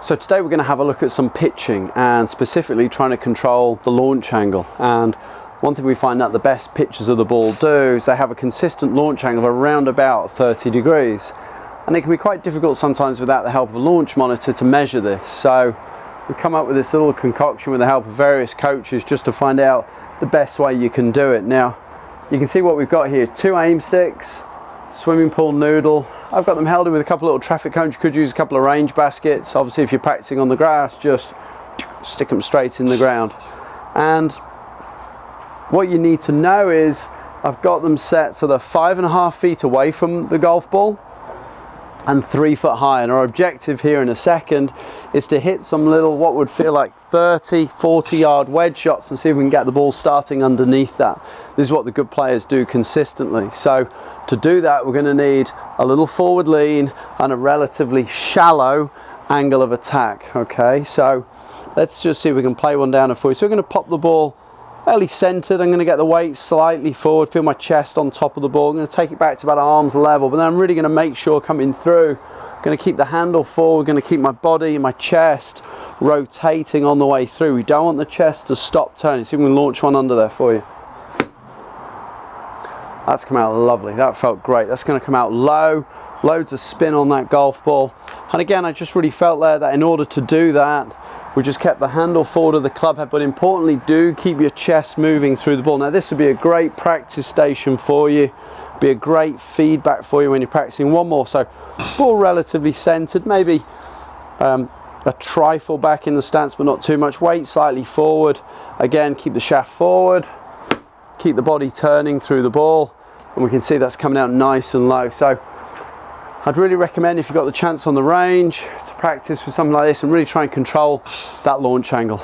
So today we're going to have a look at some pitching and specifically trying to control the launch angle. And one thing we find out the best pitchers of the ball do is they have a consistent launch angle of around about 30 degrees. And it can be quite difficult sometimes without the help of a launch monitor to measure this. So we've come up with this little concoction with the help of various coaches just to find out the best way you can do it. Now you can see what we've got here: 2 aim sticks, swimming pool noodle. I've got them held in with a couple of little traffic cones. You could use a couple of range baskets. Obviously if you're practicing on the grass, just stick them straight in the ground. And what you need to know is I've got them set so they're 5.5 feet away from the golf ball and 3 foot high. And our objective here in a second is to hit some little, what would feel like 30-40 yard wedge shots and see if we can get the ball starting underneath that. This is what the good players do consistently. So to do that, we're going to need a little forward lean and a relatively shallow angle of attack. Okay, so let's just see if we can play one down for you. So we're going to pop the ball fairly centered. I'm going to get the weight slightly forward, feel my chest on top of the ball. I'm going to take it back to about arm's level, but then I'm really going to make sure coming through, I'm going to keep the handle forward, going to keep my body and my chest rotating on the way through. We don't want the chest to stop turning. See if we can launch one under there for you. That's come out lovely. That felt great. That's going to come out low, loads of spin on that golf ball. And again, I just really felt there that in order to do that, we just kept the handle forward of the club head, but importantly, do keep your chest moving through the ball. Now this would be a great practice station for you, be a great feedback for you when you're practicing. One more, so ball relatively centered, maybe a trifle back in the stance, but not too much. Weight slightly forward. Again, keep the shaft forward, keep the body turning through the ball, and we can see that's coming out nice and low. So I'd really recommend, if you've got the chance on the range, to practice with something like this and really try and control that launch angle.